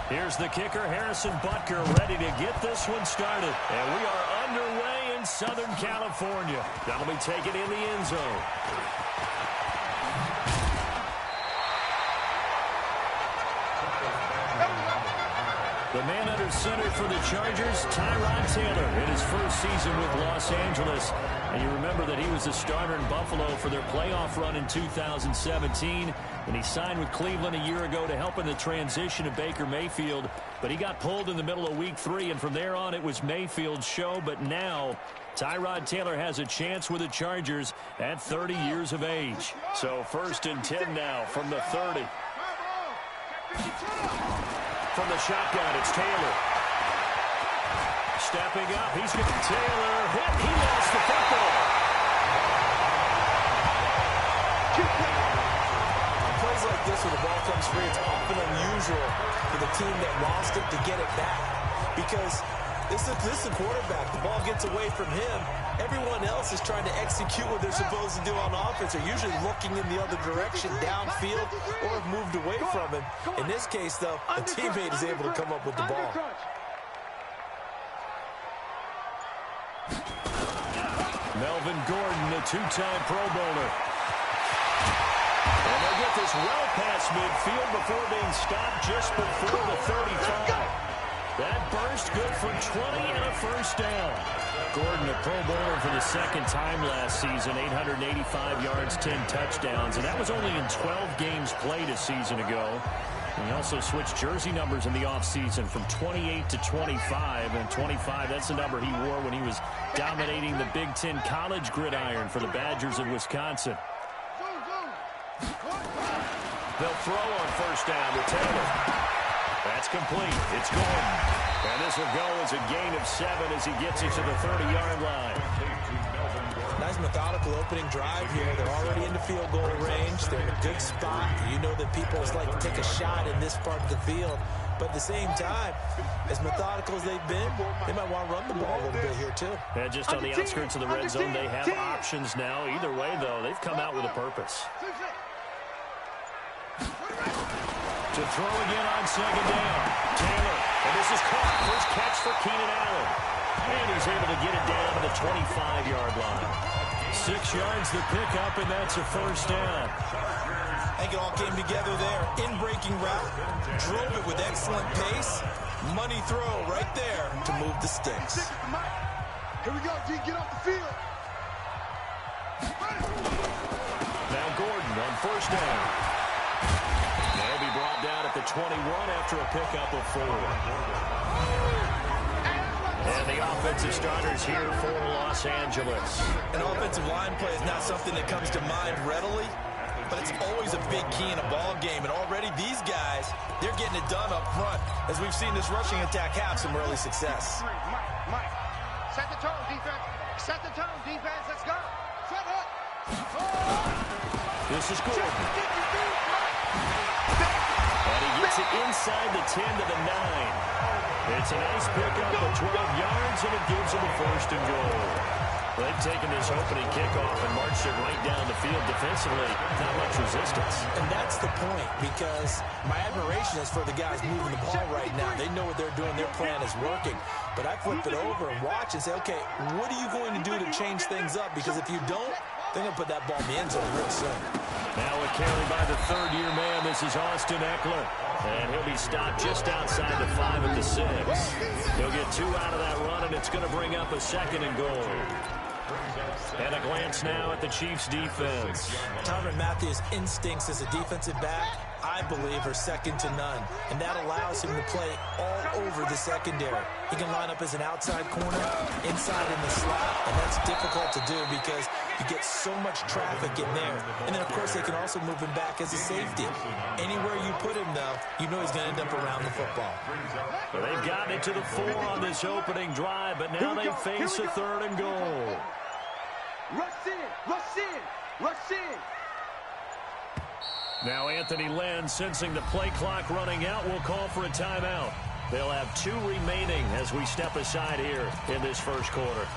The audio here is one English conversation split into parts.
Here's the kicker, Harrison Butker, ready to get this one started. And we are underway in Southern California. That'll be taken in the end zone. The man under center for the Chargers, Tyrod Taylor, in his first season with Los Angeles. And you remember that he was the starter in Buffalo for their playoff run in 2017. And he signed with Cleveland a year ago to help in the transition of Baker Mayfield. But he got pulled in the middle of week 3, and from there on it was Mayfield's show. But now Tyrod Taylor has a chance with the Chargers at 30 years of age. So 1st and 10 now from the 30. From the shotgun, it's Taylor. Stepping up, he's got Taylor hit. He lost the football. Plays like this where the ball comes free, it's often unusual for the team that lost it to get it back. Because this is the quarterback. The ball gets away from him. Everyone else is trying to execute what they're supposed to do on offense. They're usually looking in the other direction, downfield, or have moved away from him. In this case, though, a teammate is able to come up with the ball. Melvin Gordon, the 2-time Pro Bowler. And they get this well past midfield before being stopped just before the 35. That burst good for 20 and a first down. Gordon, a Pro Bowler for the second time last season, 885 yards, 10 touchdowns, and that was only in 12 games played a season ago. And he also switched jersey numbers in the offseason from 28 to 25, and 25, that's the number he wore when he was dominating the Big Ten college gridiron for the Badgers of Wisconsin. They'll throw on first down to Taylor. That's complete. It's Gordon. And this will go as a gain of 7 as he gets it to the 30-yard line. Nice methodical opening drive here. They're already into field goal range. They're in a good spot. You know that people just like to take a shot in this part of the field. But at the same time, as methodical as they've been, they might want to run the ball a little bit here too. Yeah, just on the outskirts of the red zone, they have options now. Either way, though, they've come out with a purpose. To throw again on second down. Taylor, and this is caught. First catch for Keenan Allen. And he's able to get it down to the 25-yard line. 6 yards the pickup, and that's a first down. I think it all came together there. In-breaking route, drove it with excellent pace. Money throw right there to move the sticks. Here we go, G, get off the field. Now Gordon on first down. They'll be brought down at the 21 after a pickup of 4. And the offensive starters here for Los Angeles. An offensive line play is not something that comes to mind readily, but it's always a big key in a ball game. And already these guys, they're getting it done up front. As we've seen this rushing attack have some early success. Mike, set the tone, defense. Set the tone, defense. Let's go. Set up. This is Gordon. And he gets it inside the 10 to the 9. It's a nice pickup of 12 yards, and it gives him a first and goal. They've taken this opening kickoff and marched it right down the field defensively. Not much resistance. And that's the point, because my admiration is for the guys moving the ball right now. They know what they're doing. Their plan is working. But I flip it over and watch and say, okay, what are you going to do to change things up? Because if you don't, they're going to put that ball in the end zone real soon. Now a carry by the third-year man. This is Austin Eckler. And he'll be stopped just outside the 5 at the 6. He'll get 2 out of that run, and it's going to bring up a second and goal. And a glance now at the Chiefs' defense. Tyrann Mathieu's instincts as a defensive back, I believe, are second to none. And that allows him to play all over the secondary. He can line up as an outside corner, inside in the slot, and that's difficult to do because you get so much traffic in there. And then, of course, they can also move him back as a safety. Anywhere you put him, though, you know he's going to end up around the football. Well, they've gotten it to the 4 on this opening drive, but now they face a third and goal. Rush in, rush in, rush in. Now Anthony Lynn, sensing the play clock running out, will call for a timeout. They'll have 2 remaining as we step aside here in this first quarter.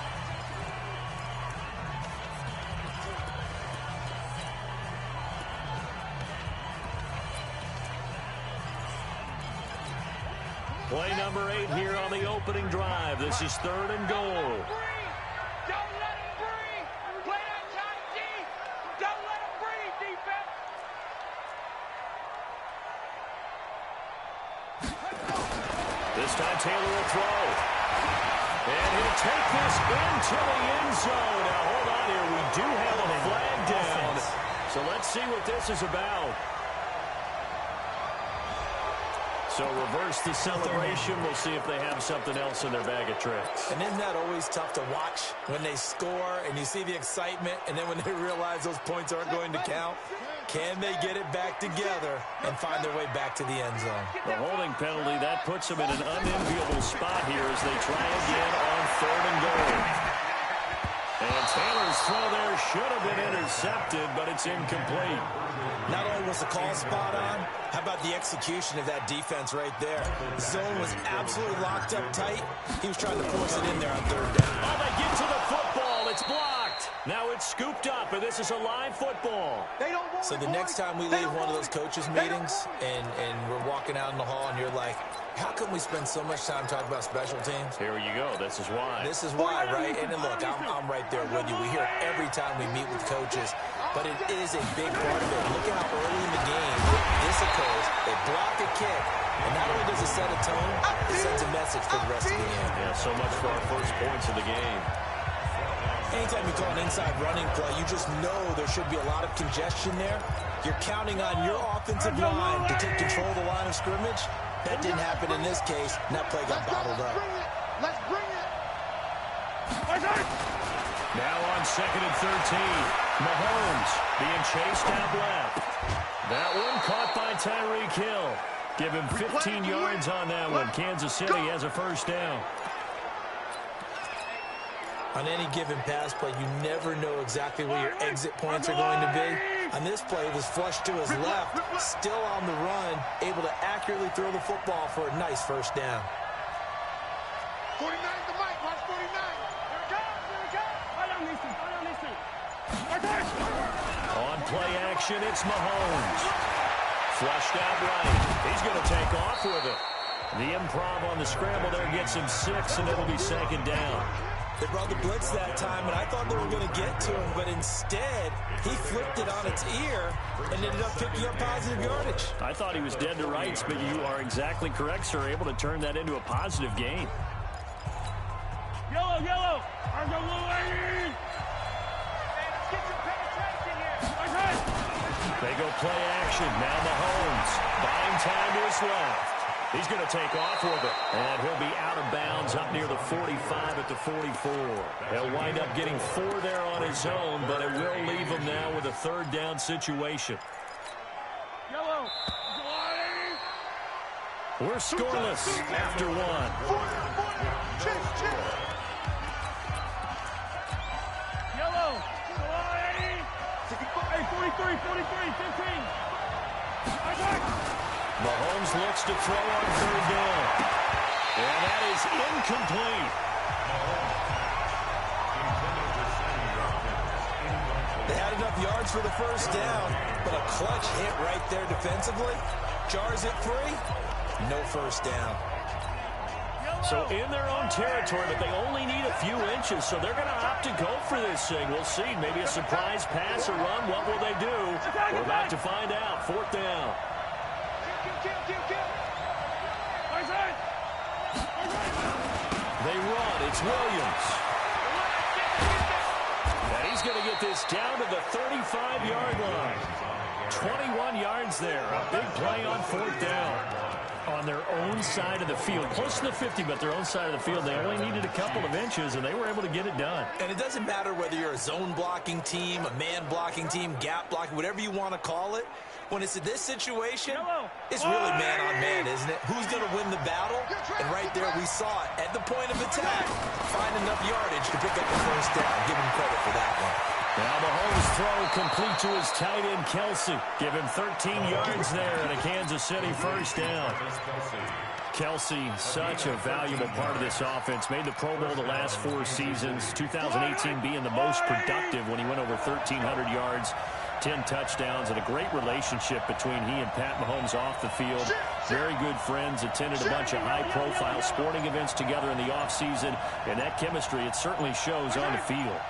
Play number 8 here on the opening drive. This is 3rd and goal. Don't let him breathe. Play that tight D. Don't let him breathe, defense. This time Taylor will throw. And he'll take this into the end zone. Now, hold on here. We do have a flag down. So let's see what this is about. So reverse the celebration. We'll see if they have something else in their bag of tricks. And isn't that always tough to watch when they score and you see the excitement, and then when they realize those points aren't going to count? Can they get it back together and find their way back to the end zone? The holding penalty, that puts them in an unenviable spot here as they try again on 3rd and goal. And Taylor's throw there should have been intercepted, but it's incomplete. Not only was the call spot on, how about the execution of that defense right there? The zone was absolutely locked up tight. He was trying to force it in there on 3rd down. Oh, they get to the football. It's blocked. Now it's scooped up, and this is a live football. So the next time we leave one of those coaches' meetings and we're walking out in the hall and you're like, how come we spend so much time talking about special teams? Here you go. This is why. This is why, right? And then look, I'm right there with you. We hear it every time we meet with coaches, but it is a big part of it. Look at how early in the game this occurs. They block a kick, and not only does it set a tone, it sends a message for the rest of the game. Yeah, so much for our first points of the game. Anytime you call an inside running play, you just know there should be a lot of congestion there. You're counting on your offensive line to take control of the line of scrimmage. That didn't happen in this case, and that play got bottled up. Let's bring it. Now on 2nd and 13. Mahomes being chased out left. That one caught by Tyreek Hill. Give him 15 yards on that one. Kansas City has a first down. On any given pass play, you never know exactly where your exit points are going to be. On this play, it was flushed to his left, still on the run, able to accurately throw the football for a nice first down. 49 to Mike. Watch 49. Here it comes. Here it comes. On play action, it's Mahomes. Flushed out right. He's going to take off with it. The improv on the scramble there gets him 6, and it'll be 2nd down. They brought the blitz that time, and I thought they were going to get to him, but instead, he flipped it on its ear and ended up picking up positive yardage. I thought he was dead to rights, but you are exactly correct, sir. Able to turn that into a positive gain. Yellow, yellow. Argo Louis. Let's get some penetration here. They go play action. Now Mahomes buying time to his left. He's going to take off with it, and he'll be out of bounds up near the 45 at the 44. He'll wind up getting 4 there on his own, but it will leave him now with a 3rd down situation. Yellow. We're scoreless after 1. Yellow. 43, 15. Mahomes looks to throw on 3rd down. And that is incomplete. They had enough yards for the first down, but a clutch hit right there defensively. Jars it free. No first down. So in their own territory, but they only need a few inches, so they're going to opt to go for this thing. We'll see. Maybe a surprise pass or run. What will they do? We're about to find out. 4th down. They run. It's Williams. And he's going to get this down to the 35-yard line. 21 yards there. A big play on 4th down. On their own side of the field. Close to the 50, but their own side of the field. They only needed a couple of inches, and they were able to get it done. And it doesn't matter whether you're a zone blocking team, a man blocking team, gap blocking, whatever you want to call it. When it's in this situation, it's really man-on-man, isn't it? Who's going to win the battle? And right there, we saw it. At the point of attack, find enough yardage to pick up the first down. Give him credit for that one. Now Mahomes' throw complete to his tight end, Kelsey. Give him 13 yards there and a Kansas City first down. Kelsey, such a valuable part of this offense. Made the Pro Bowl the last 4 seasons. 2018 being the most productive when he went over 1,300 yards 10 touchdowns and a great relationship between he and Pat Mahomes off the field. Very good friends, attended a bunch of high-profile sporting events together in the offseason, and that chemistry, it certainly shows on the field.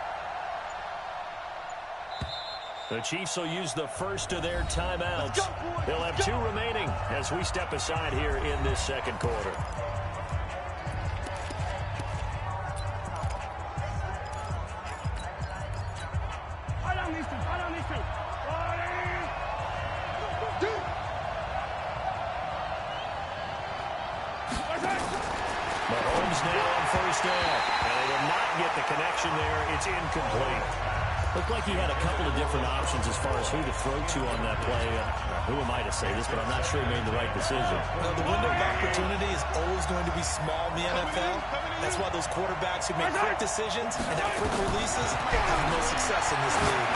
The Chiefs will use the first of their timeouts. They'll have 2 remaining as we step aside here in this second quarter. Mahomes now on first down, and they will not get the connection there. It's incomplete. Looked like he had a couple of different options as far as who to throw to on that play. Who am I to say this, but I'm not sure he made the right decision. Well, the window of opportunity is always going to be small in the NFL. That's why those quarterbacks who make quick decisions and have quick releases have the most success in this league.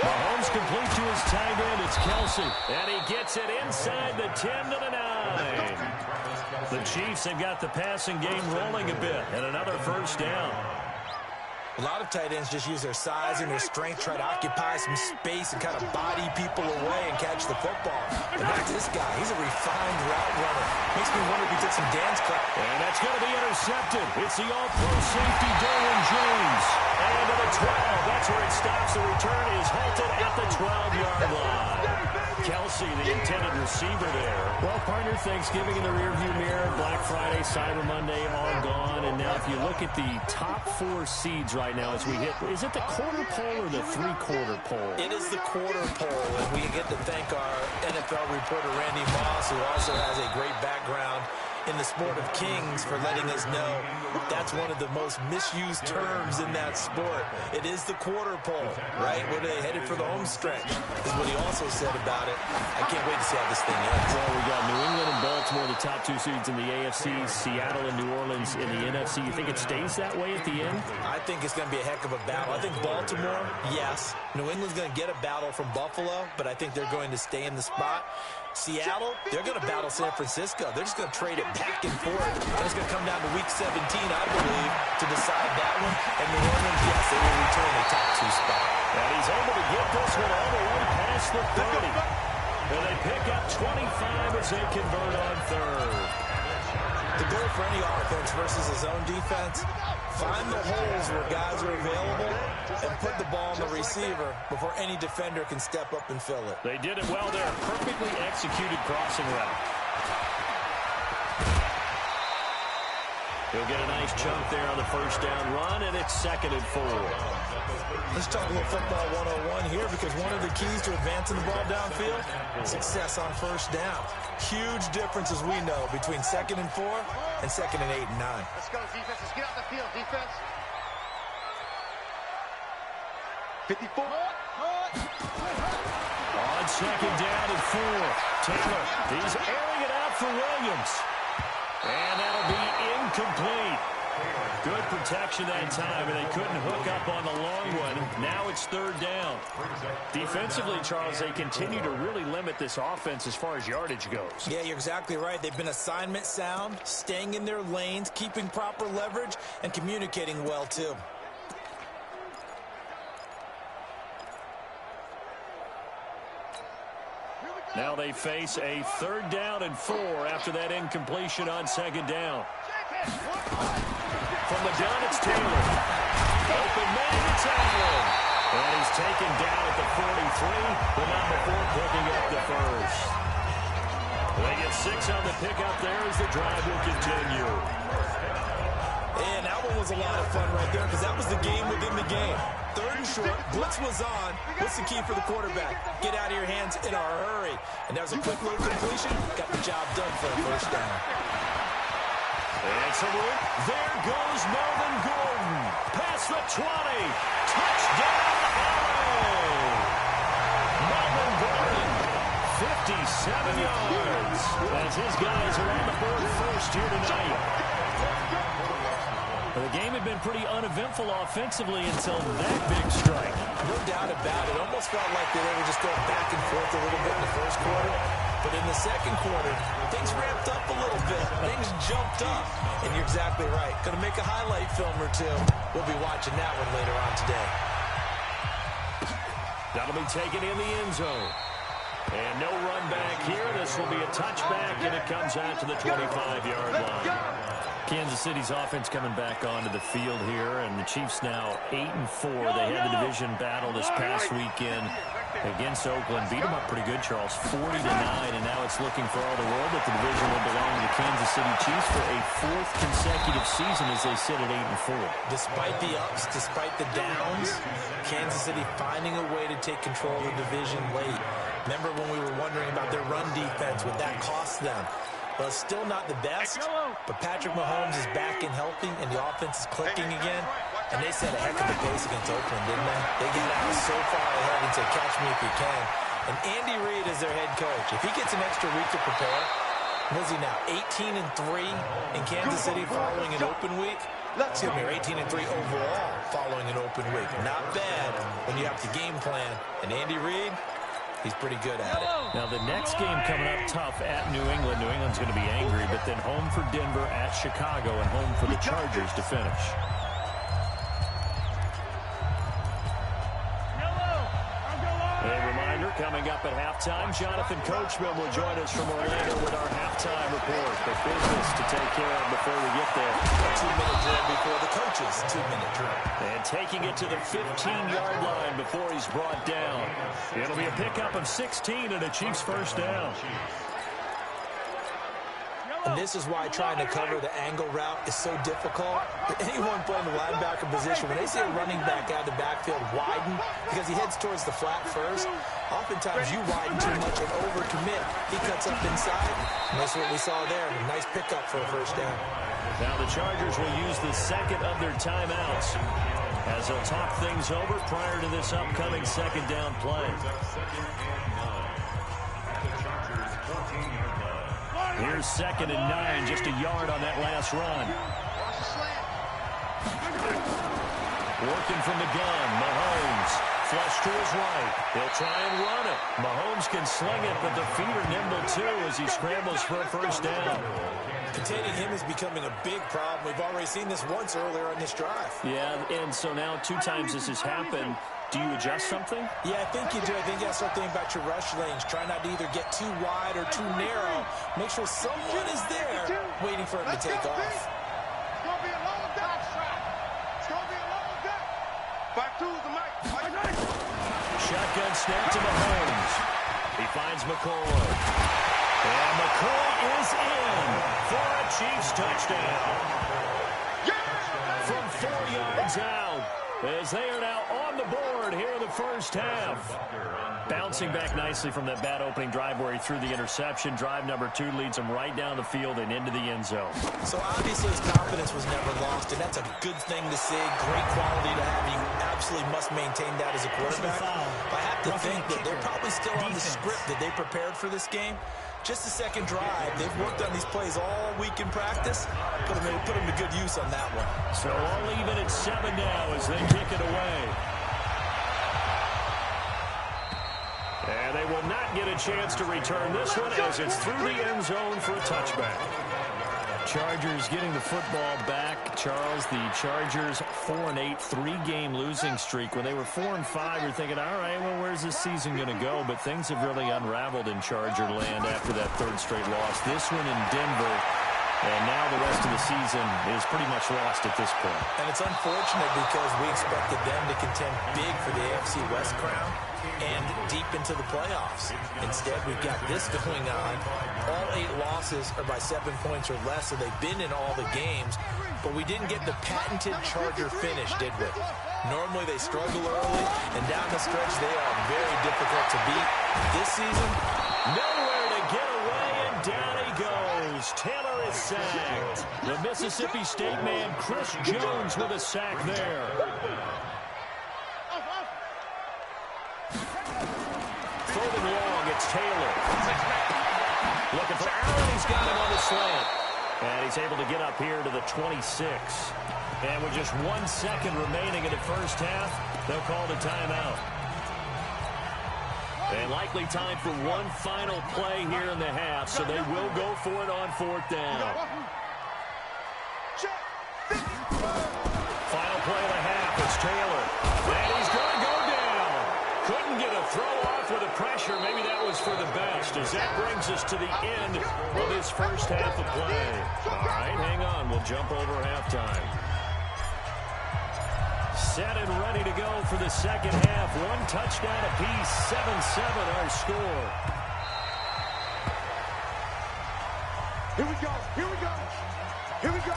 Mahomes complete to his tight end. It's Kelsey, and he gets it inside the 10 to the 9. The Chiefs have got the passing game rolling a bit, and another first down. A lot of tight ends just use their size and their strength, try to occupy some space and kind of body people away and catch the football. But not this guy. He's a refined route runner. Makes me wonder if he took some dance class. And that's going to be intercepted. It's the all-pro safety, Derwin James. And to the 12. That's where it stops. The return is halted at the 12-yard line. Kelsey, the intended receiver there. Well, partner, Thanksgiving in the rearview mirror, Black Friday, Cyber Monday, all gone. And now if you look at the top 4 seeds right now as we hit, is it the quarter pole or the 3/4 pole? It is the quarter pole, and we get to thank our NFL reporter, Randy Moss, who also has a great background in the sport of kings, for letting us know that's one of the most misused terms in that sport. It is the quarter pole, right? Where they headed for the home stretch is what he also said about it. I can't wait to see how this thing ends. Well, we got New England and Baltimore, the top 2 seeds in the AFC, Seattle and New Orleans in the NFC. You think it stays that way at the end? I think it's going to be a heck of a battle. I think Baltimore, yes. New England's going to get a battle from Buffalo, but I think they're going to stay in the spot. Seattle, they're going to battle San Francisco. They're just going to trade it back and forth. And it's going to come down to Week 17, I believe, to decide that one. And New Orleans, yes, they will return the top 2 spot. And he's able to get this one all the way past the 30. And they pick up 25 as they convert on third. The goal for any offense versus his own defense, find the holes where guys are available and put the ball on the receiver before any defender can step up and fill it. They did it well there. Perfectly executed crossing route. He'll get a nice chunk there on the first down run, and it's 2nd and 4. Let's talk a little football 101 here, because one of the keys to advancing the ball downfield, success on first down. Huge difference, as we know, between 2nd and 4 and 2nd and 8 and 9. Let's go, defense. Let's get out the field, defense. 54. On 2nd down and 4. Taylor, he's airing it out for Williams. And that'll be incomplete. Good protection that time, and they couldn't hook up on the long one. Now it's 3rd down. Defensively, Charles, they continue to really limit this offense as far as yardage goes. Yeah, you're exactly right. They've been assignment sound, staying in their lanes, keeping proper leverage, and communicating well, too. Now they face a 3rd down and 4 after that incompletion on 2nd down. From the gun, it's Taylor. Open man, it's Allen. And he's taken down at the 43, but not before picking up the first. They get 6 on the pickup there as the drive will continue. And that one was a lot of fun right there, because that was the game within the game. 3rd and short, blitz was on. What's the key for the quarterback? Get out of your hands in a hurry. And that was a quick little completion. Got the job done for a first down. And so there goes Melvin Gordon. Past the 20. Touchdown, Arrow. Melvin Gordon, 57 yards. As his guys are on the board first here tonight. The game had been pretty uneventful offensively until that big strike. No doubt about it. Almost felt like they were just going back and forth a little bit in the first quarter. But in the second quarter, things ramped up a little bit. Things jumped up. And you're exactly right. Going to make a highlight film or two. We'll be watching that one later on today. That'll be taken in the end zone. And no run back here. This will be a touchback, and it comes out to the 25-yard line. Kansas City's offense coming back onto the field here, and the Chiefs now 8-4. They had the division battle this past weekend against Oakland. Beat them up pretty good, Charles, 40-9, and now it's looking for all the world that the division will belong to the Kansas City Chiefs for a fourth consecutive season as they sit at 8-4. Despite the ups, despite the downs, Kansas City finding a way to take control of the division late. Remember when we were wondering about their run defense, would that cost them? Well, it's still not the best, but Patrick Mahomes is back and healthy, and the offense is clicking again. And they set a heck of a pace against Oakland, didn't they? They got out so far ahead and said, catch me if you can. And Andy Reid is their head coach. If he gets an extra week to prepare, what is he now, 18-3 in Kansas City following an open week? Excuse me, 18-3 overall following an open week. Not bad when you have to game plan. And Andy Reid, he's pretty good at it. Now, the next game coming up tough at New England. New England's going to be angry, but then home for Denver, at Chicago, and home for the Chargers to finish. A reminder, coming up at halftime, Jonathan Coachman will join us from Orlando with our halftime report. The business to take care of before we get there. A 2-minute drill before the coaches' 2-minute drill. And taking it to the 15-yard line before he's brought down. It'll be a pickup of 16 and a Chiefs first down. And this is why trying to cover the angle route is so difficult. Anyone playing the linebacker position, when they see a running back out of the backfield widen, because he heads towards the flat first, oftentimes you widen too much and overcommit. He cuts up inside, and that's what we saw there. A nice pickup for a first down. Now the Chargers will use the second of their timeouts as they'll talk things over prior to this upcoming second down play. Here's 2nd and 9, just a yard on that last run. Working from the gun, Mahomes, flush to his right. He'll try and run it. Mahomes can sling it, but the feet are nimble too as he scrambles for a first down. Containing him is becoming a big problem. We've already seen this once earlier on this drive. Yeah, and so now 2 times this has happened. Do you adjust something? Yeah, I think you do. I think you have to start thinking about your rush lanes. Try not to either get too wide or too narrow. Make sure someone is there waiting for him to take off. It's going to be a long day. It's going to be a long day. Back to the mic. Shotgun snap to Mahomes. He finds McCoy. And McCoy is in for a Chiefs touchdown. From 4 yards out, as they are now on the board here in the first half. Bouncing back nicely from that bad opening drive where he threw the interception. Drive number 2 leads him right down the field and into the end zone. So obviously his confidence was never lost, and that's a good thing to see. Great quality to have. You absolutely must maintain that as a quarterback. I have to think that they're probably still on the script that they prepared for this game. Just the second drive. They've worked on these plays all week in practice. Put them to good use on that one. So all even at 7 now as they kick it away. And they will not get a chance to return this one as it's through the end zone for a touchback. Chargers getting the football back. Charles, the Chargers 4-8, 3-game losing streak. When they were 4-5, you're thinking, all right, well, where's this season going to go? But things have really unraveled in Charger land after that 3rd straight loss. This one in Denver, and now the rest of the season is pretty much lost at this point. And it's unfortunate because we expected them to contend big for the AFC West crown and deep into the playoffs. Instead, we've got this going on. All 8 losses are by 7 points or less, so they've been in all the games. But we didn't get the patented Charger finish, did we? Normally they struggle early, and down the stretch they are very difficult to beat. This season, nowhere to get away, and down he goes. Taylor is sacked. The Mississippi State man, Chris Jones, with a sack there. Third and long, it's Taylor. Looking for Allen, he's got him on the slant. And he's able to get up here to the 26. And with just 1 second remaining in the first half, they'll call the timeout. And likely time for one final play here in the half, so they will go for it on 4th down. Final play of the half, it's Taylor. And he's going to go down. Couldn't get sure maybe that was for the best, as that brings us to the end of this first half of play. All right, hang on. We'll jump over halftime. Set and ready to go for the second half. One touchdown apiece, 7-7 our score. Here we go. Here we go. Here we go.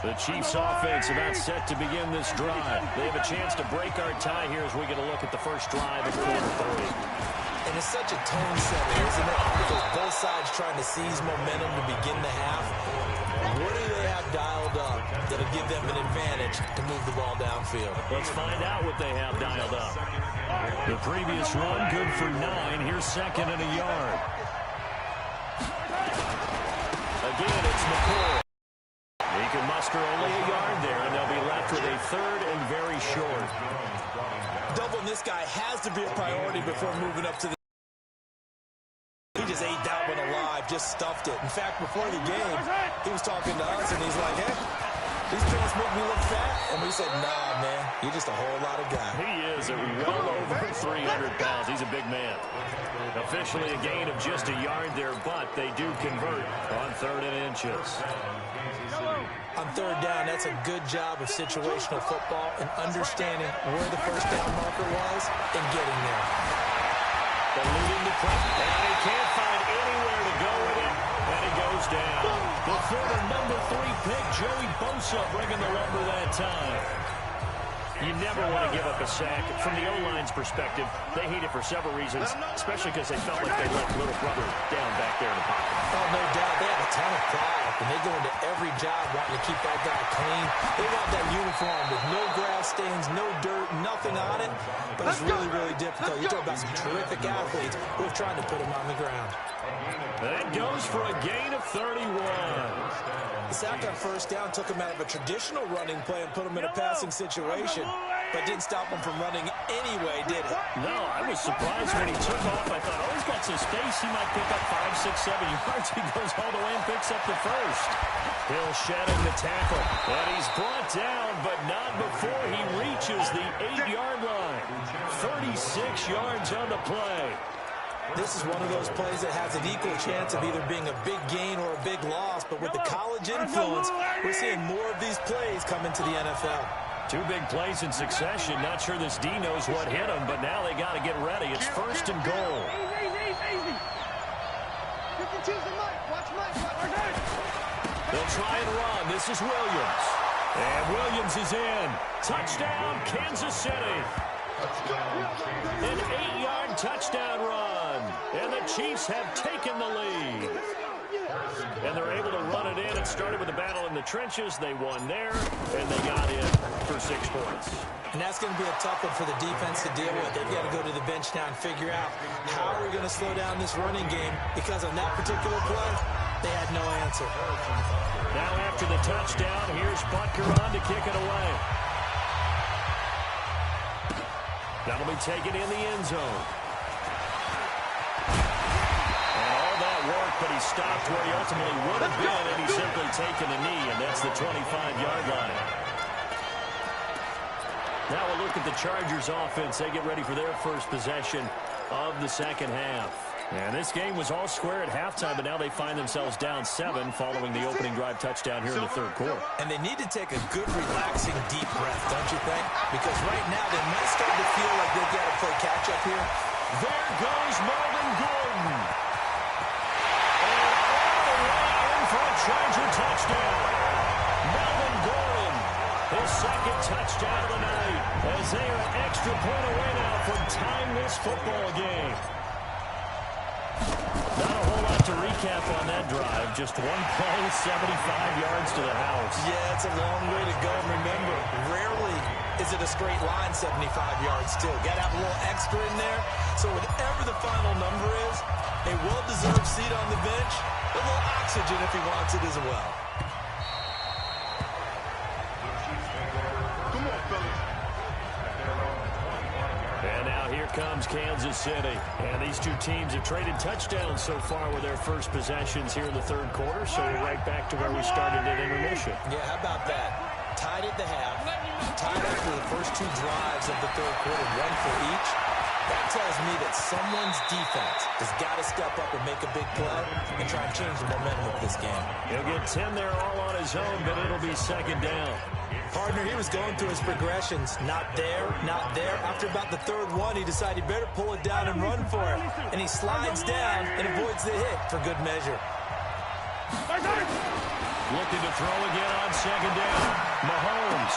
The Chiefs offense about set to begin this drive. They have a chance to break our tie here as we get a look at the first drive of quarter three. And it's such a tone setter, isn't it? Because both sides trying to seize momentum to begin the half. What do they have dialed up that'll give them an advantage to move the ball downfield? Let's find out what they have dialed up. The previous run, good for 9. Here's second and a yard. Again, it's McCoy. He can muster only a yard there, and they'll be left with a third and very short. Doubling this guy has to be a priority before moving up to the... He just ate that one alive, just stuffed it. In fact, before the game, he was talking to us, and he's like, hey, these pants make me look fat. And we said, nah, man, you're just a whole lot of guy. He is at well over 300 pounds. He's a big man. Officially a gain of just a yard there, but they do convert on 3rd and inches. On 3rd down, that's a good job of situational football and understanding where the first down marker was and getting there. The lead into play, and he can't find anywhere to go with it, and he goes down. The former number 3 pick, Joey Bosa, bringing the lumber that time. You never want to give up a sack. From the O-line's perspective, they hate it for several reasons, especially because they felt like they let little brother down back there in the pocket. Oh, no doubt. They have a ton of pride, and they go into every job wanting to keep that guy clean. They want that uniform with no grass stains, no dirt, nothing on it. But it's really, really difficult. You talk about some terrific athletes who have tried to put him on the ground. That goes for a gain of 31. The sack on first down took him out of a traditional running play and put him in a passing situation, but didn't stop him from running anyway, did it? No, I was surprised when he took off. I thought, oh, he's got some space. He might pick up 5, 6, 7 yards. He goes all the way and picks up the first. Hill shedding the tackle, and he's brought down, but not before he reaches the 8-yard line. 36 yards on the play. This is one of those plays that has an equal chance of either being a big gain or a big loss, but with the college influence, we're seeing more of these plays come into the NFL. 2 big plays in succession. Not sure this D knows what hit him, but now they got to get ready. It's 1st and goal. Easy. You can choose the mic. Watch Mike. They'll try and run. This is Williams. And Williams is in. Touchdown, Kansas City. An 8-yard touchdown run. And the Chiefs have taken the lead. And they're able to run it in. It started with a battle in the trenches. They won there, and they got in for 6 points. And that's going to be a tough one for the defense to deal with. They've got to go to the bench now and figure out how are we going to slow down this running game, because on that particular play, they had no answer. Now after the touchdown, here's Butker on to kick it away. That'll be taken in the end zone. And all that work, but he stopped where he ultimately would have been, and he's simply taken a knee, and that's the 25-yard line. Now we'll look at the Chargers offense. They get ready for their first possession of the second half. And this game was all square at halftime, but now they find themselves down 7 following the opening drive touchdown here in the 3rd quarter. And they need to take a good, relaxing, deep breath, don't you think? Because right now they might start to feel like they've got to play catch-up here. There goes Melvin Gordon. And all the way in for a Charger touchdown. Melvin Gordon, his 2nd touchdown of the night, as they are an extra point away now from tying this football game. Not a whole lot to recap on that drive. Just 1 play, 75 yards to the house. Yeah, it's a long way to go. And remember, rarely is it a straight line 75 yards, too. Got to have a little extra in there. So whatever the final number is, a well-deserved seat on the bench, a little oxygen if he wants it as well. Come on, fellas. And now here comes Kansas City. And these 2 teams have traded touchdowns so far with their first possessions here in the 3rd quarter. So we're right back to where we started at intermission. Yeah, how about that? Tied at the half, tied after the first 2 drives of the third quarter, 1 for each. That tells me that someone's defense has got to step up and make a big play and try and change the momentum of this game. He'll get 10 there all on his own, but it'll be second down. Partner, he was going through his progressions. Not there, not there. After about the third one, he decided he better pull it down and run for it. And he slides down and avoids the hit for good measure. Looking to throw again on second down. Mahomes.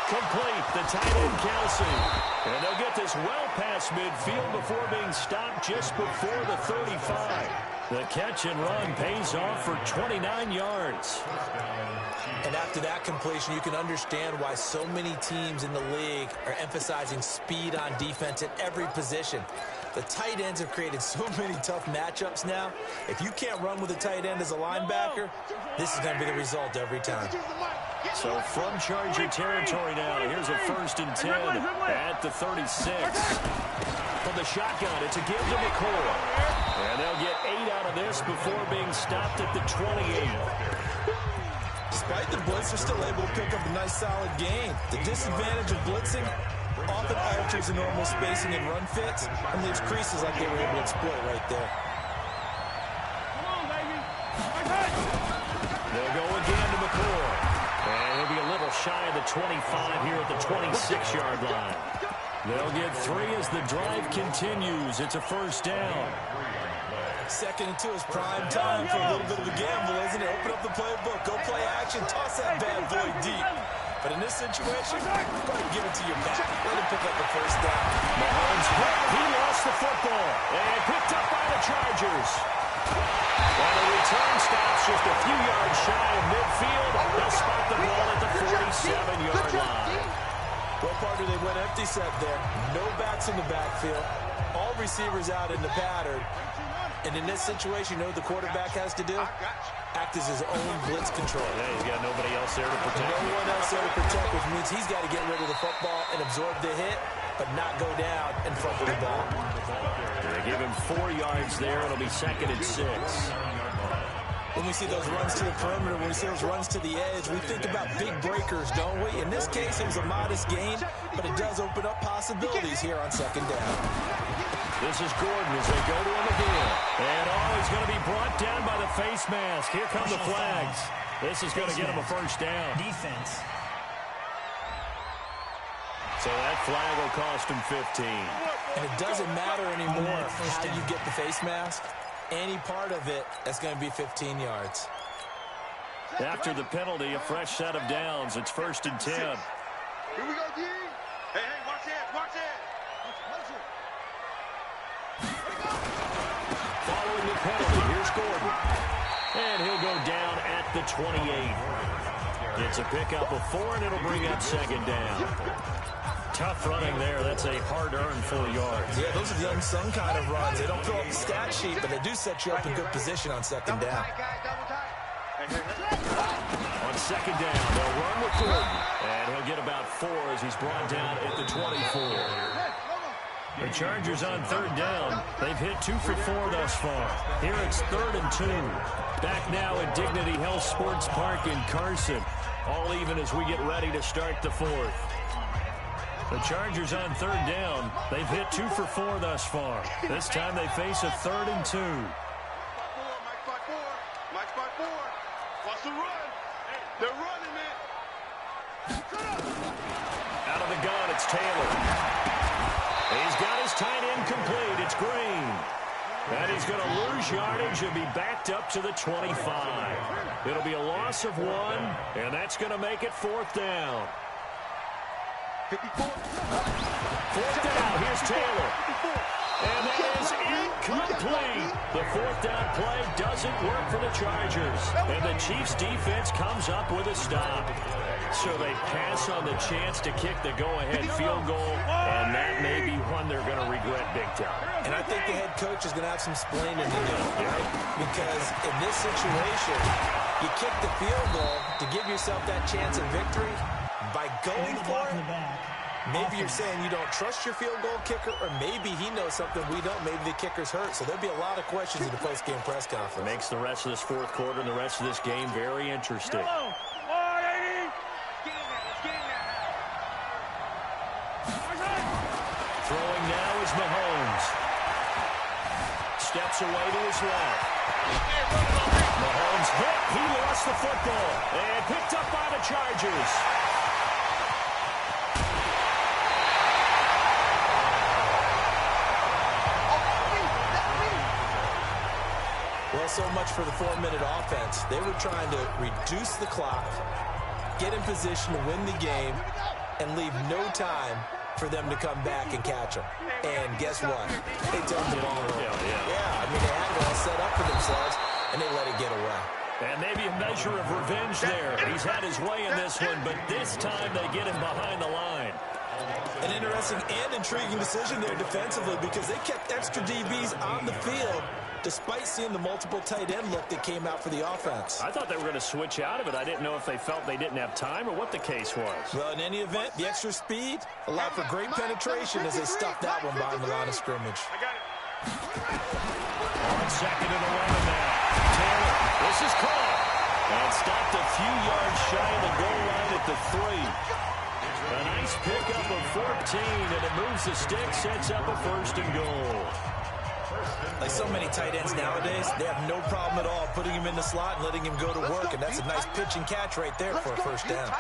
Complete. The tight end, Kelsey. And they'll get this well past midfield before being stopped just before the 35. The catch and run pays off for 29 yards. And after that completion, you can understand why so many teams in the league are emphasizing speed on defense at every position. The tight ends have created so many tough matchups now. If you can't run with a tight end as a linebacker, this is going to be the result every time. So from Charger territory now, here's a 1st and 10 at the 36. From the shotgun, it's a give to McCoy. And they'll get 8 out of this before being stopped at the 28. Despite the blitz, they're still able to pick up a nice, solid gain. The disadvantage of blitzing often alters the normal spacing and run fits and leaves creases like they were able to exploit right there. They'll go again to McCoy. And he'll be a little shy of the 25 here at the 26-yard line. They'll get 3 as the drive continues. It's a 1st down. 2nd and 2 is prime time for a little bit of a gamble, isn't it? Open up the playbook, go play action, toss that bad boy deep. But in this situation, go ahead and give it to your back. Let him pick up the 1st down. Mahomes, he lost the football and picked up by the Chargers. And the return stops just a few yards shy of midfield. They'll spot the ball at the 47-yard line. Well, partner, they went empty set there. No backs in the backfield. All receivers out in the pattern. And in this situation, you know what the quarterback has to do? Act as his own blitz control. Yeah, he's got nobody else there to protect. No one else there to protect, which means he's got to get rid of the football and absorb the hit, but not go down and fumble the ball. They give him 4 yards there. It'll be 2nd and 6. When we see those runs to the perimeter, when we see those runs to the edge, we think about big breakers, don't we? In this case, it was a modest gain, but it does open up possibilities here on 2nd down. This is Gordon as they go to him again. And he's going to be brought down by the face mask. Here come the flags. This is going to get him a 1st down. Defense. So that flag will cost him 15. And it doesn't matter anymore how you get the face mask. Any part of it, that's going to be 15 yards. After the penalty, a fresh set of downs. It's 1st and 10. Here we go, D. Hey, watch it, watch it. Following the penalty, here's Gordon. And he'll go down at the 28. It's a pickup of 4, and it'll bring up 2nd down. Tough running there. That's a hard-earned 4 yards. Yeah, those are the unsung kind of runs. They don't fill up the stat sheet, but they do set you up in good position on 2nd down. On 2nd down, they'll run with Gordon. And he'll get about 4 as he's brought down at the 24. The Chargers on 3rd down. They've hit 2 for 4 thus far. Here it's 3rd and 2. Back now at Dignity Health Sports Park in Carson. All even as we get ready to start the 4th. The Chargers on 3rd down. They've hit 2 for 4 thus far. This time they face a 3rd and 2. Mike's by 4. Watch the run. They're running it. Out of the gun, it's Taylor. He's got his tight end complete. It's Green. And he's going to lose yardage and be backed up to the 25. It'll be a loss of 1, and that's going to make it 4th down. 54. 4th down, here's Taylor. And that is incomplete. The 4th down play doesn't work for the Chargers. And the Chiefs defense comes up with a stop. So they pass on the chance to kick the go-ahead field goal, and that may be one they're going to regret big time. And I think the head coach is going to have some splaining to do, right? Because in this situation, you kick the field goal to give yourself that chance of victory. By going for it, maybe you're saying you don't trust your field goal kicker, or maybe he knows something we don't. Maybe the kicker's hurt. So there'll be a lot of questions in the post-game press conference. Makes the rest of this 4th quarter and the rest of this game very interesting. Mahomes. Steps away to his left. Mahomes hit. He lost the football. And picked up by the Chargers. Well, so much for the 4-minute offense. They were trying to reduce the clock, get in position to win the game, and leave no time for them to come back and catch them. And guess what? They turned the ball over. Yeah, I mean, they had it all set up for themselves, and they let it get away. And maybe a measure of revenge there. He's had his way in this one, but this time they get him behind the line. An interesting and intriguing decision there defensively because they kept extra DBs on the field despite seeing the multiple tight end look that came out for the offense. I thought they were going to switch out of it. I didn't know if they felt they didn't have time or what the case was. Well, in any event, the extra speed allowed for great penetration as they stuffed that one behind the line of scrimmage. I got it. On 2nd and 11 now. Taylor, this is caught. And stopped a few yards shy of the goal line at the 3. A nice pickup of 14, and it moves the stick, sets up a 1st and goal. Like so many tight ends nowadays, they have no problem at all putting him in the slot and letting him go to work, and that's a nice pitch and catch right there for a 1st down.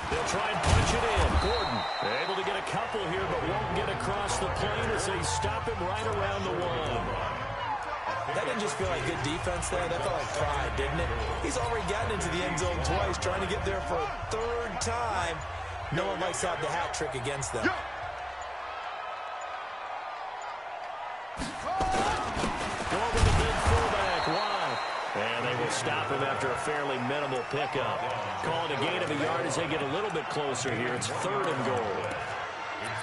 They'll try and punch it in. Gordon able to get a couple here, but won't get across the plane as they stop him right around the 1. That didn't just feel like good defense there. That felt like pride, didn't it? He's already gotten into the end zone twice, trying to get there for a 3rd time. No one likes to have the hat trick against them. Over the big fullback, wide. And they will stop him after a fairly minimal pickup. Calling a gain of a yard as they get a little bit closer here. It's 3rd and goal.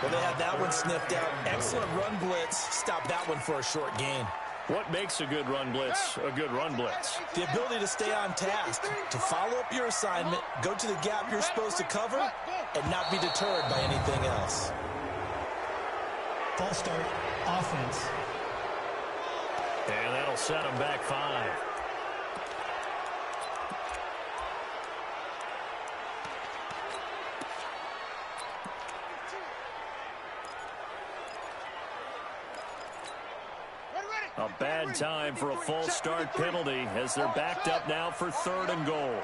Well, they had that one sniffed out. Excellent run blitz. Stop that one for a short gain. What makes a good run blitz a good run blitz? The ability to stay on task, to follow up your assignment, go to the gap you're supposed to cover, and not be deterred by anything else. False start, offense. And that'll set them back 5. A bad time for a false start penalty as they're backed up now for 3rd and goal.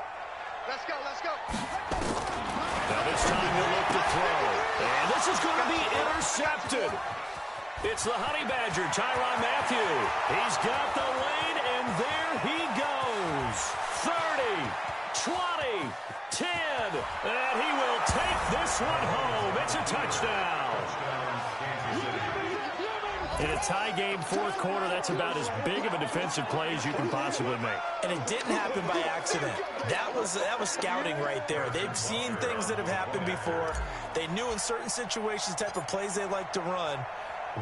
Let's go, let's go. Now this time they'll look to throw. And this is going to be intercepted. It's the Honey Badger, Tyrann Mathieu. He's got the lane, and there he goes. 30, 20, 10, and he will take this one home. It's a touchdown. In a tie game, 4th quarter, that's about as big of a defensive play as you can possibly make. And it didn't happen by accident. That was scouting right there. They've seen things that have happened before. They knew in certain situations the type of plays they like to run,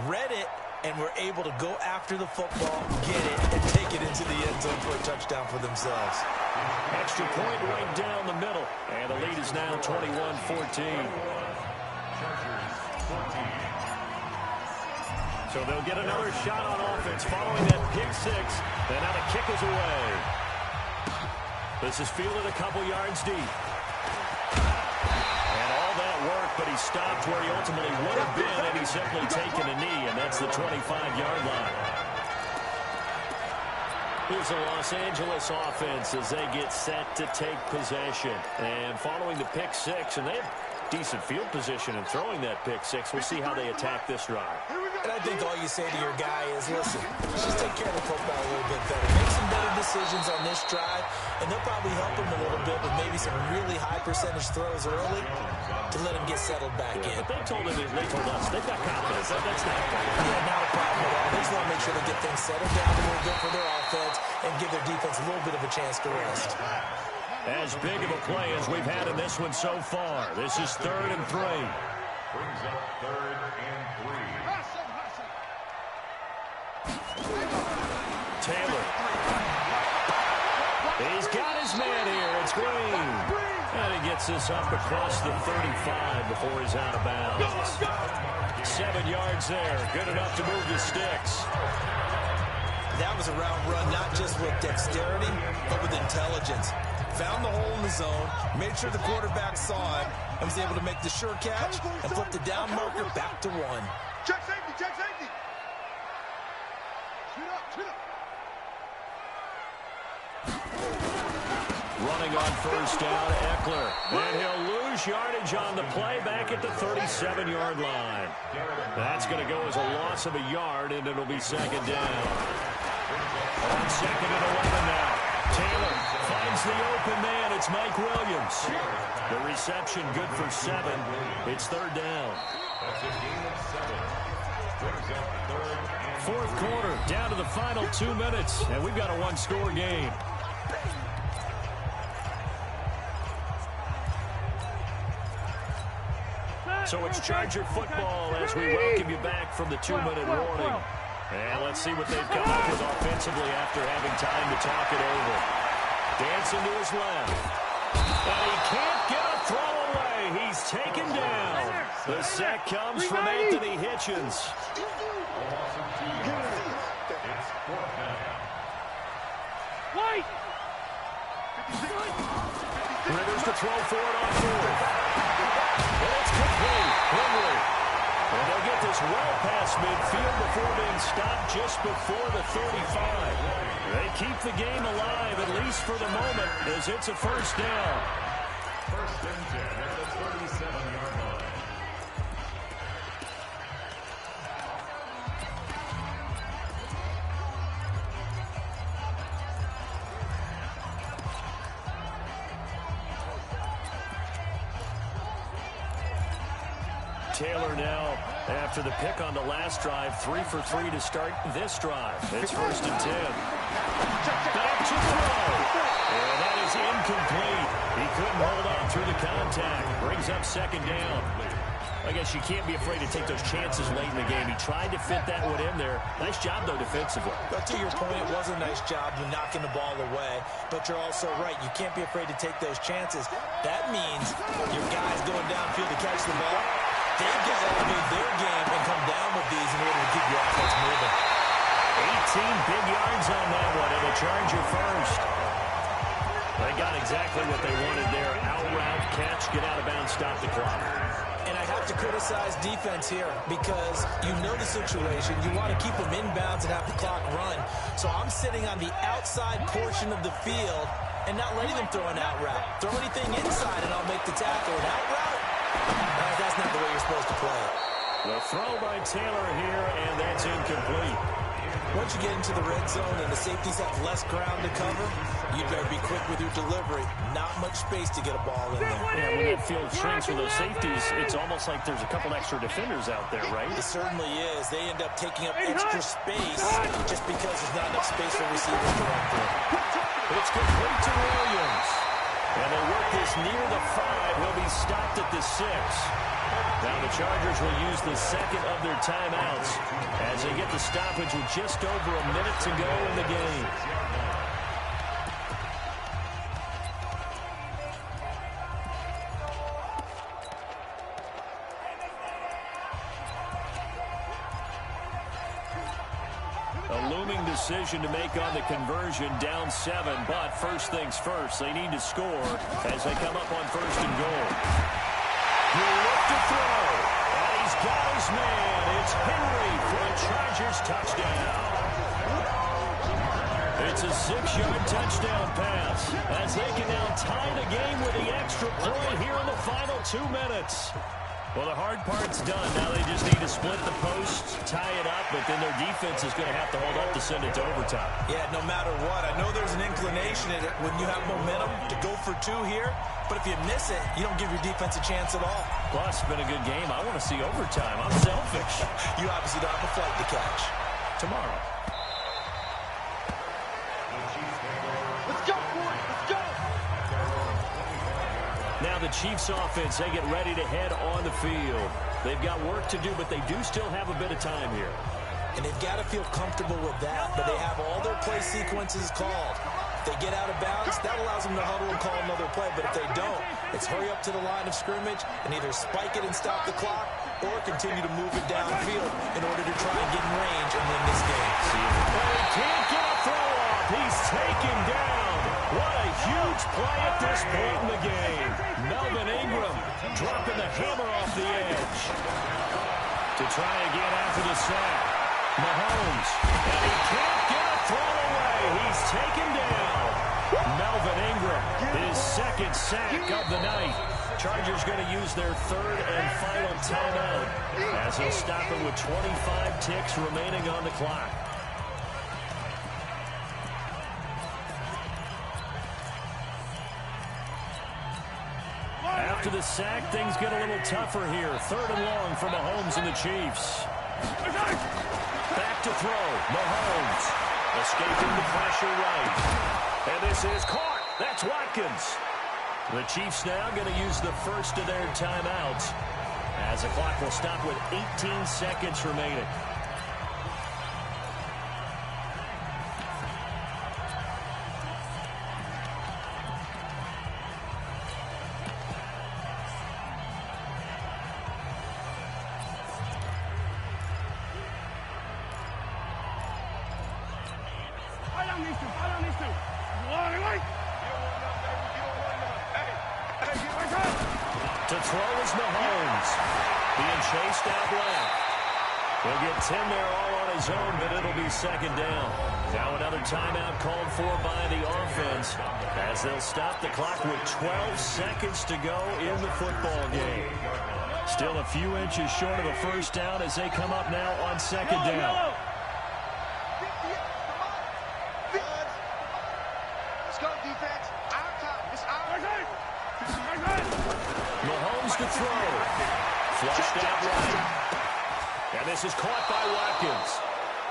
read it, and were able to go after the football, get it, and take it into the end zone for a touchdown for themselves. Extra point right down the middle. And the lead is now 21-14. So they'll get another shot on offense following that pick 6. And now the kick is away. This is fielded a couple yards deep. And all that work, but he stopped where he ultimately would have been, and he's simply taken a knee, and that's the 25-yard line. Here's the Los Angeles offense as they get set to take possession. And following the pick 6, and they have decent field position in throwing that pick 6. We'll see how they attack this drive. And I think all you say to your guy is, listen, just take care of the football a little bit better. Make some better decisions on this drive, and they'll probably help him a little bit with maybe some really high percentage throws early to let him get settled back in. But they told us they've got confidence. That's not a problem. Yeah, not a problem at all. They just want to make sure they get things settled down a little bit for their offense and give their defense a little bit of a chance to rest. As big of a play as we've had in this one so far. This is 3rd and 3. Brings up 3rd and 3. Taylor. He's got his man here. It's Green. And he gets this up across the 35 before he's out of bounds. 7 yards there. Good enough to move the sticks. That was a route run, not just with dexterity, but with intelligence. found the hole in the zone, made sure the quarterback saw him, and was able to make the sure catch and flip the down marker back to 1. Check safety, check safety. Shoot up, shoot up. Running on first down, Eckler. And he'll lose yardage on the play back at the 37-yard line. That's going to go as a loss of a yard, and it'll be second down. On second and 11 now. Taylor finds the open man. It's Mike Williams. The reception good for 7. It's third down. Fourth quarter, down to the final 2 minutes, and we've got a one-score game. So it's Charger football as we welcome you back from the 2-minute warning. And let's see what they've come up with offensively after having time to talk it over. Dancing to his left. And he can't get a throw away. He's taken down. The sack comes from Anthony Hitchens. White! Rivers to throw for it on fourth. And it's complete. Henry. And they'll get this well past midfield before being stopped just before the 35. They keep the game alive, at least for the moment, as it's a first down. First and 10 at the 37-yard line. Taylor now, after the pick on the last drive, 3 for 3 to start this drive. It's first and 10. Back to throw. And that is incomplete. He couldn't hold on through the contact. Brings up second down. I guess you can't be afraid to take those chances late in the game. He tried to fit that one in there. Nice job, though, defensively. But to your point, it was a nice job of knocking the ball away. But you're also right. You can't be afraid to take those chances. That means your guys going downfield to catch the ball, they've got to elevate their game and come down with these in order to keep your offense moving. 18 big yards on that one, and a Charger first. They got exactly what they wanted there. Out route, catch, get out of bounds, stop the clock. And I have to criticize defense here because you know the situation. You want to keep them inbounds and have the clock run. So I'm sitting on the outside portion of the field and not letting them throw an out route. Throw anything inside and I'll make the tackle. An out route? That's not the way you're supposed to play it. The throw by Taylor here, and that's incomplete. Once you get into the red zone and the safeties have less ground to cover, you better be quick with your delivery. Not much space to get a ball in there. Yeah, when that field shrinks with those safeties, it's almost like there's a couple extra defenders out there, right? It certainly is. They end up taking up extra space just because there's not enough space for receivers to run through. It's complete to Williams. And they work this near the 5. He'll be stopped at the 6. Now the Chargers will use the second of their timeouts as they get the stoppage with just over a minute to go in the game. A looming decision to make on the conversion, down 7, but first things first, they need to score as they come up on first and goal. He'll look to throw, and he's got his man. It's Henry for a Chargers touchdown. It's a 6-yard touchdown pass as they can now tie the game with the extra point here in the final 2 minutes. Well, the hard part's done. Now they just need to split the posts, tie it up, but then their defense is going to have to hold up to send it to overtime. Yeah, no matter what. I know there's an inclination in it when you have momentum to go for 2 here, but if you miss it, you don't give your defense a chance at all. Plus, it's been a good game. I want to see overtime. I'm selfish. You obviously don't have a flight to catch. Tomorrow. Let's go, boys. Let's go. Now the Chiefs offense, they get ready to head on the field. They've got work to do, but they do still have a bit of time here. And they've got to feel comfortable with that, but they have all their play sequences called. If they get out of bounds, that allows them to huddle and call another play, but if they don't, it's hurry up to the line of scrimmage and either spike it and stop the clock or continue to move it downfield in order to try and get in range and win this game. Well, he can't get a throw off. He's taken down. What a huge play at this point in the game. Melvin Ingram dropping the hammer off the edge. To try again after the sack. Mahomes. And he can't get a throw away. He's taken down. Melvin Ingram, his second sack of the night. Chargers going to use their third and final timeout as he'll stop it with 25 ticks remaining on the clock. After the sack, things get a little tougher here. Third and long for Mahomes and the Chiefs. Back to throw. Mahomes escaping the pressure right. And this is caught. That's Watkins. The Chiefs now going to use the first of their timeouts as the clock will stop with 18 seconds remaining. To throw is Mahomes. Being chased out left. He'll get 10 there all on his own, but it'll be second down. Now another timeout called for by the offense as they'll stop the clock with 12 seconds to go in the football game. Still a few inches short of a first down as they come up now on second down. Let's go, defense. Our time. It's our time. Mahomes to throw. Flushed out right. And this is caught by Watkins.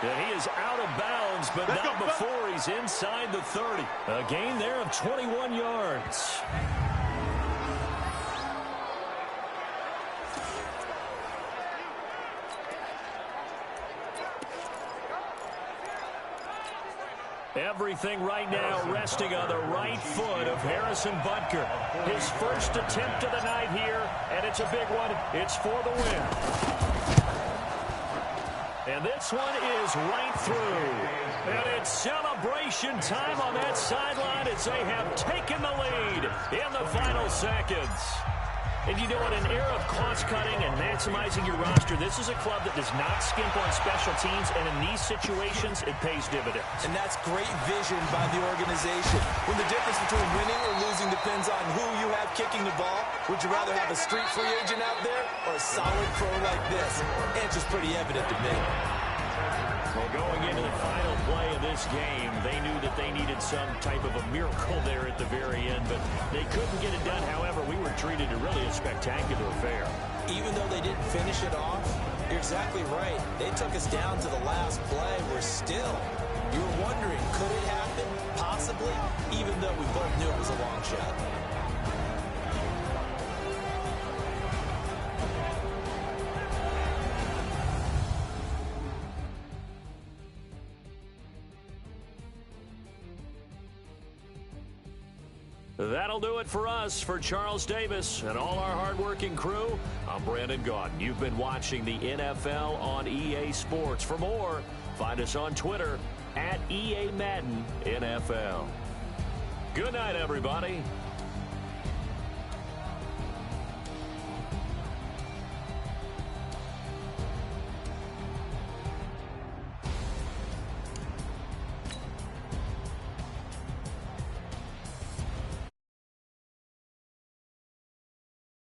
And he is out of bounds, but not before he's inside the 30. A gain there of 21 yards. Everything right now resting on the right foot of Harrison Butker. His first attempt of the night here, and it's a big one. It's for the win. And this one is right through. And it's celebration time on that sideline as they have taken the lead in the final seconds. And you know, in an era of cost-cutting and maximizing your roster, this is a club that does not skimp on special teams, and in these situations, it pays dividends. And that's great vision by the organization. When the difference between winning or losing depends on who you have kicking the ball, would you rather have a street free agent out there or a solid pro like this? Answer's pretty evident to me. Well, going into the final play of this game, they knew that they needed some type of a miracle there at the very end, but they couldn't get it done. However, we were treated to really a spectacular affair. Even though they didn't finish it off, you're exactly right. They took us down to the last play. You were wondering, could it happen? Possibly, even though we both knew it was a long shot. That'll do it for us. For Charles Davis and all our hardworking crew, I'm Brandon Gaudin. You've been watching the NFL on EA Sports. For more, find us on Twitter @EA Madden NFL. Good night, everybody.